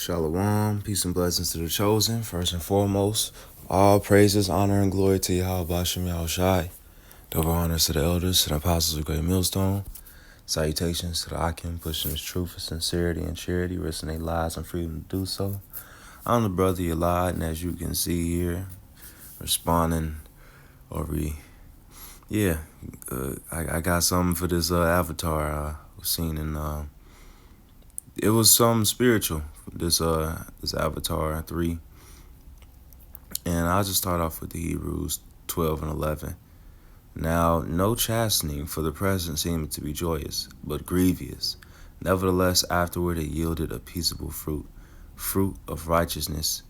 Shalom, peace and blessings to the chosen. First and foremost, all praises, honor, and glory to Yahweh Bashem Yahushai. Double honors to the elders, to the apostles of Great Millstone. Salutations to the Akim, pushing his truth with sincerity and charity, risking their lives and freedom to do so. I'm the brother Yalad, and as you can see here, responding I got something for this avatar I was seen in it was something spiritual, this Avatar 3. And I'll just start off with the Hebrews 12 and 11. Now, no chastening for the present seemeth to be joyous, but grievous. Nevertheless, afterward it yielded a peaceable fruit of righteousness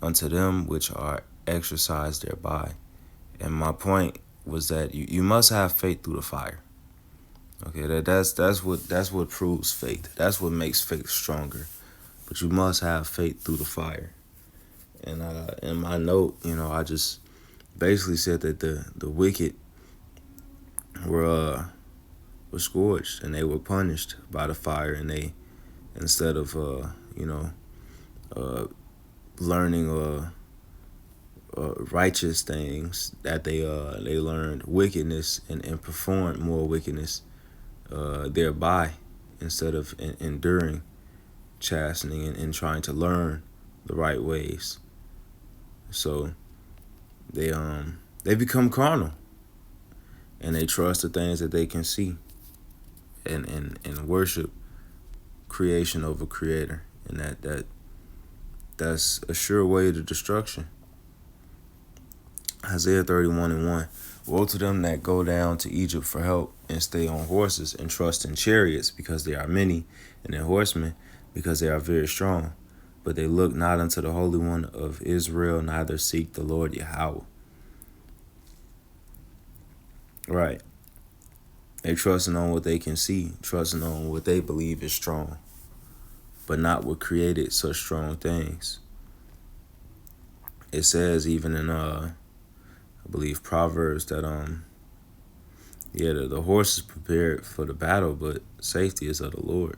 unto them which are exercised thereby. And my point was that you must have faith through the fire. Okay, that's what proves faith. That's what makes faith stronger. But you must have faith through the fire. And in my note, I just basically said that the wicked were scourged and they were punished by the fire, and they, instead of learning righteous things, that they learned wickedness and performed more wickedness thereby, instead of enduring chastening and trying to learn the right ways. So they become carnal, and they trust the things that they can see, and worship creation over creator, and that's a sure way to destruction. Isaiah 31 and 1. Woe to them that go down to Egypt for help, and stay on horses, and trust in chariots, because they are many, and in horsemen, because they are very strong. But they look not unto the Holy One of Israel, neither seek the Lord Yahweh. Right. They trusting on what they can see, trusting on what they believe is strong, but not what created such strong things. It says even in I believe Proverbs that the horse is prepared for the battle, but safety is of the Lord.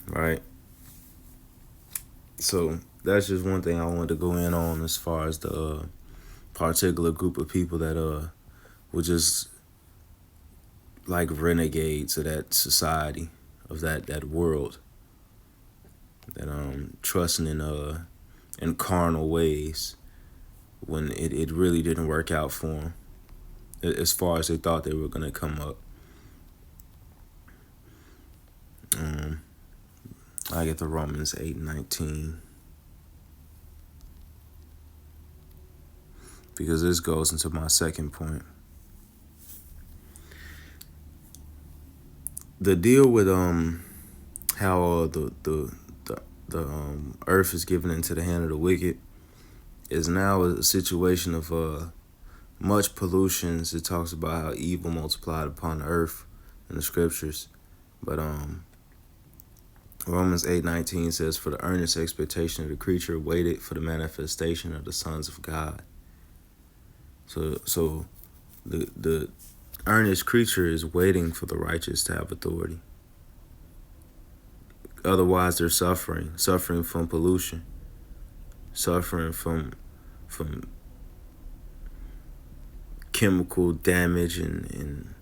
Right. So that's just one thing I wanted to go in on, as far as the particular group of people that were just like renegades of that society, of that world, that trusting in carnal ways when it really didn't work out for them as far as they thought they were going to come up. I get the Romans 8:19, because this goes into my second point. The deal with how the earth is given into the hand of the wicked is now a situation of much pollution. It talks about how evil multiplied upon the earth in the scriptures, but Romans 8:19 says, "For the earnest expectation of the creature waited for the manifestation of the sons of God." So the earnest creature is waiting for the righteous to have authority. Otherwise, they're suffering from pollution, suffering from chemical damage and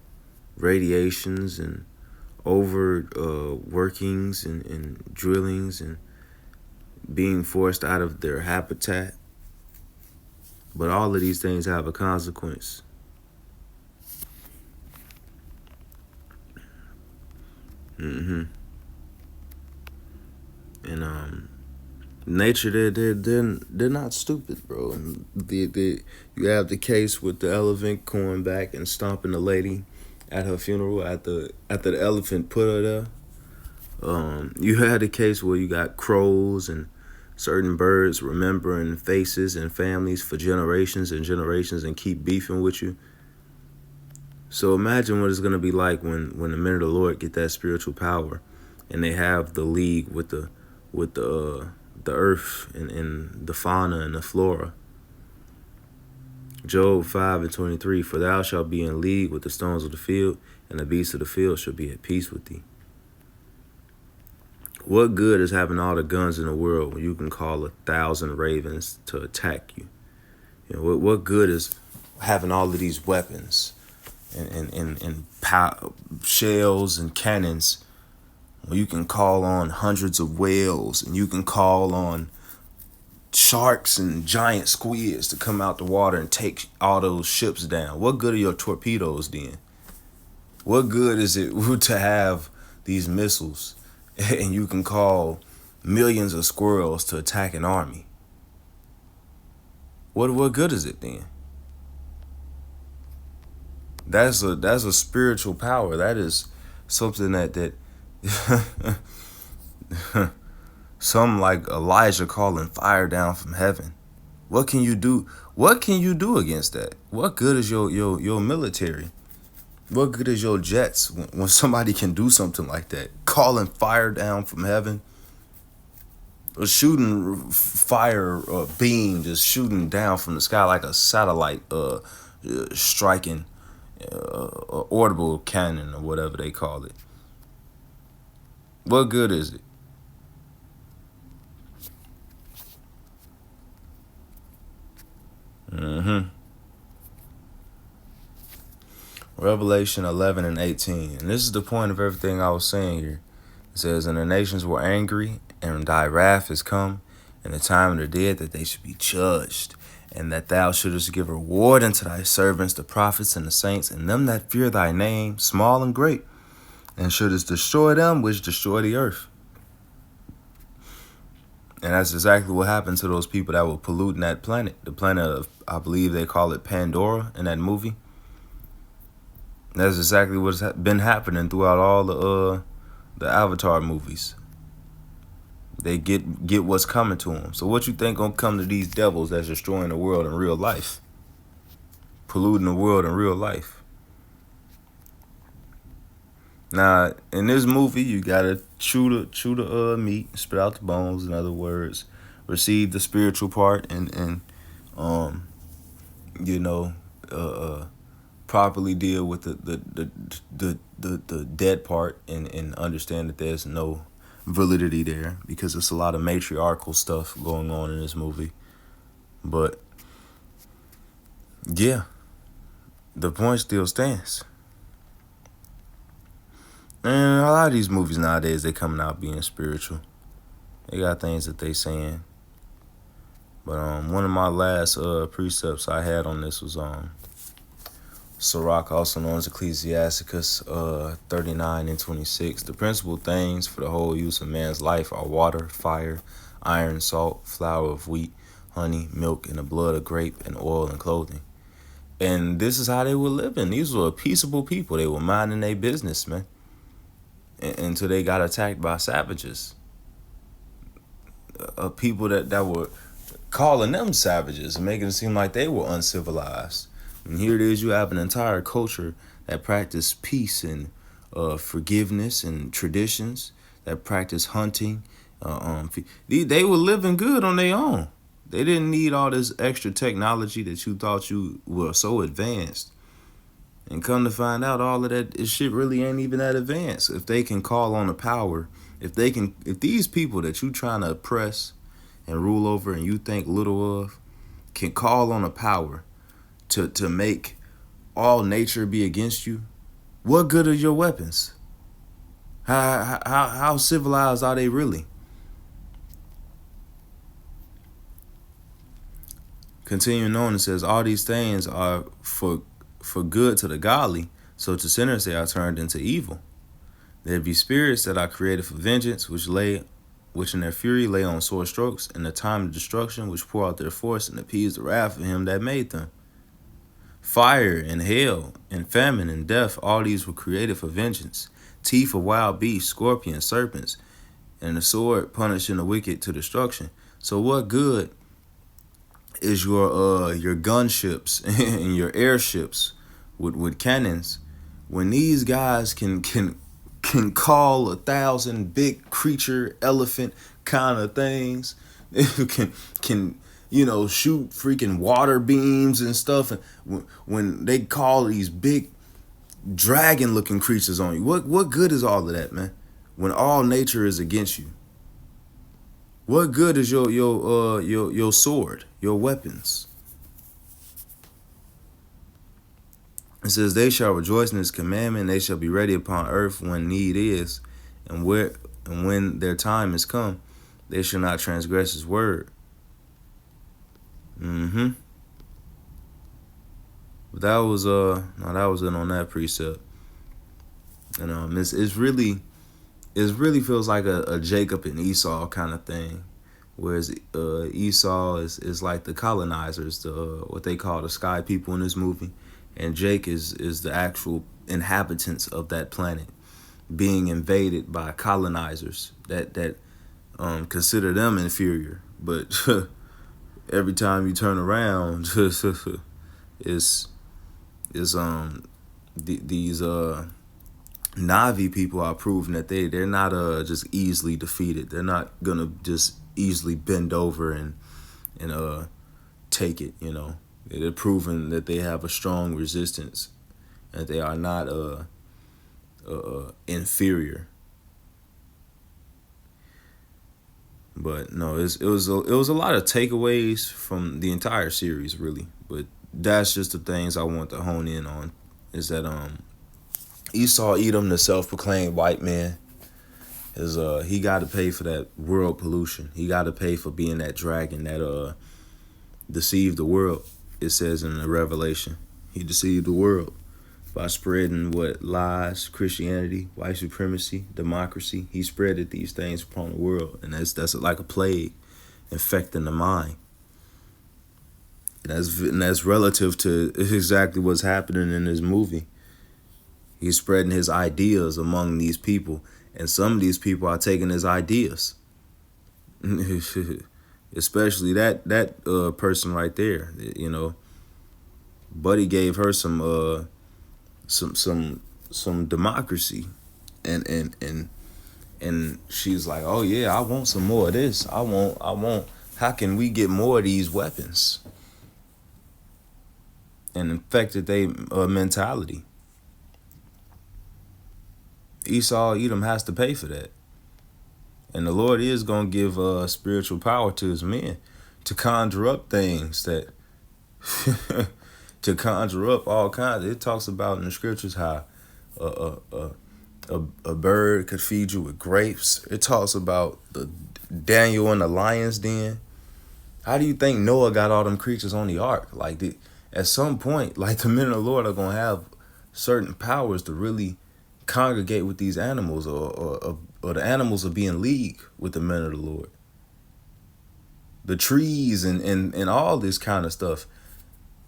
radiations and over workings and drillings, and being forced out of their habitat. But all of these things have a consequence. And nature, they're not stupid, bro. And you have the case with the elephant going back and stomping the lady at her funeral after the elephant put her there. You had a case where you got crows and certain birds remembering faces and families for generations and generations and keep beefing with you. So imagine what it's going to be like when the men of the Lord get that spiritual power, and they have the league with the earth and the fauna and the flora. Job 5:23, "For thou shalt be in league with the stones of the field, and the beasts of the field shall be at peace with thee." What good is having all the guns in the world when you can call 1,000 ravens to attack you? You know, what good is having all of these weapons and shells and cannons when you can call on hundreds of whales and you can call on sharks and giant squids to come out the water and take all those ships down? What good are your torpedoes then? What good is it to have these missiles and you can call millions of squirrels to attack an army? What good is it then? That's a spiritual power. That is something that some like Elijah calling fire down from heaven. What can you do? What can you do against that? What good is your military? What good is your jets when somebody can do something like that? Calling fire down from heaven? Or shooting fire beam just shooting down from the sky like a satellite striking orbital cannon or whatever they call it. What good is it? Revelation 11 and 18. And this is the point of everything I was saying here. It says, and the nations were angry, and thy wrath is come, and the time of the dead that they should be judged, and that thou shouldest give reward unto thy servants, the prophets and the saints, and them that fear thy name, small and great, and shouldest destroy them which destroy the earth. And that's exactly what happened to those people that were polluting that planet. The planet of, I believe they call it Pandora in that movie. That's exactly what's been happening throughout all the Avatar movies. They get what's coming to them. So what you think gonna come to these devils that's destroying the world in real life, polluting the world in real life? Now in this movie, you gotta chew the meat, spit out the bones. In other words, receive the spiritual part and you know properly deal with the dead part and understand that there's no validity there because it's a lot of matriarchal stuff going on in this movie. But yeah, the point still stands. And a lot of these movies nowadays, they coming out being spiritual. They got things that they saying. But one of my last precepts I had on this was Sirach, also known as Ecclesiasticus 39 and 26. The principal things for the whole use of man's life are water, fire, iron, salt, flour of wheat, honey, milk, and the blood of grape, and oil and clothing. And this is how they were living. These were peaceable people. They were minding their business, man. Until they got attacked by savages. People that were calling them savages and making it seem like they were uncivilized. And here it is, you have an entire culture that practice peace and forgiveness and traditions, that practice hunting. They were living good on their own. They didn't need all this extra technology that you thought you were so advanced. And come to find out, all of that shit really ain't even that advanced. If they can call on the power, if these people that you trying to oppress and rule over and you think little of can call on a power to make all nature be against you, what good are your weapons? How civilized are they really? Continuing on, it says, all these things are for good to the godly, so to sinners they are turned into evil. There be spirits that are created for vengeance, which in their fury lay on sore strokes, in the time of destruction, which pour out their force and appease the wrath of him that made them. Fire and hail and famine and death, all these were created for vengeance. Teeth of wild beasts, scorpions, serpents, and the sword punishing the wicked to destruction. So what good is your gunships and your airships with cannons when these guys can call 1,000 big creature elephant kind of things, can shoot freaking water beams and stuff, and when they call these big dragon looking creatures on you, what good is all of that, man? when all nature is against you? What good is your sword, your weapons? It says, they shall rejoice in his commandment, they shall be ready upon earth when need is, and when their time is come, they shall not transgress his word. But that was no, that was it on that precept. And it really feels like a Jacob and Esau kind of thing. Whereas Esau is like the colonizers, the what they call the sky people in this movie, and Jake is the actual inhabitants of that planet, being invaded by colonizers that consider them inferior. But every time you turn around, it's these Navi people are proving that they're not just easily defeated. They're not gonna just easily bend over and take it. They're proving that they have a strong resistance, that they are not inferior. But no, it was a lot of takeaways from the entire series, really. But that's just the things I want to hone in on. Is that Esau Edom, the self-proclaimed white man, is he got to pay for that world pollution. He got to pay for being that dragon that deceived the world. It says in the Revelation, he deceived the world by spreading lies, Christianity, white supremacy, democracy. He spreaded these things upon the world, and that's like a plague infecting the mind. And that's relative to exactly what's happening in this movie. He's spreading his ideas among these people, and some of these people are taking his ideas. Especially that person right there. Buddy gave her some democracy, and she's like, oh yeah, I want some more of this. I want. How can we get more of these weapons? And infected their mentality. Esau Edom has to pay for that. And the Lord is going to give spiritual power to his men to conjure up things that, to conjure up all kinds. It talks about in the scriptures how a bird could feed you with grapes. It talks about the Daniel in the lion's den. How do you think Noah got all them creatures on the ark? At some point, the men of the Lord are going to have certain powers to really congregate with these animals, or the animals will be in league with the men of the Lord. The trees and all this kind of stuff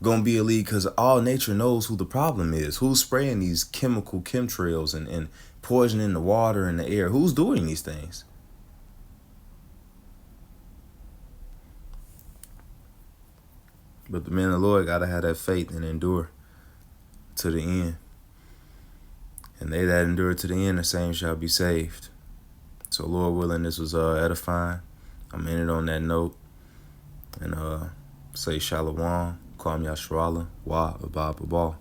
gonna be a league, because all nature knows who the problem is. Who's spraying these chemtrails and poisoning the water and the air? Who's doing these things? But the men of the Lord gotta have that faith and endure to the end. And they that endure to the end, the same shall be saved. So Lord willing, this was edifying. I'm in it on that note. And say Shalom, Kwam Yashrala, Wa Abba Babal.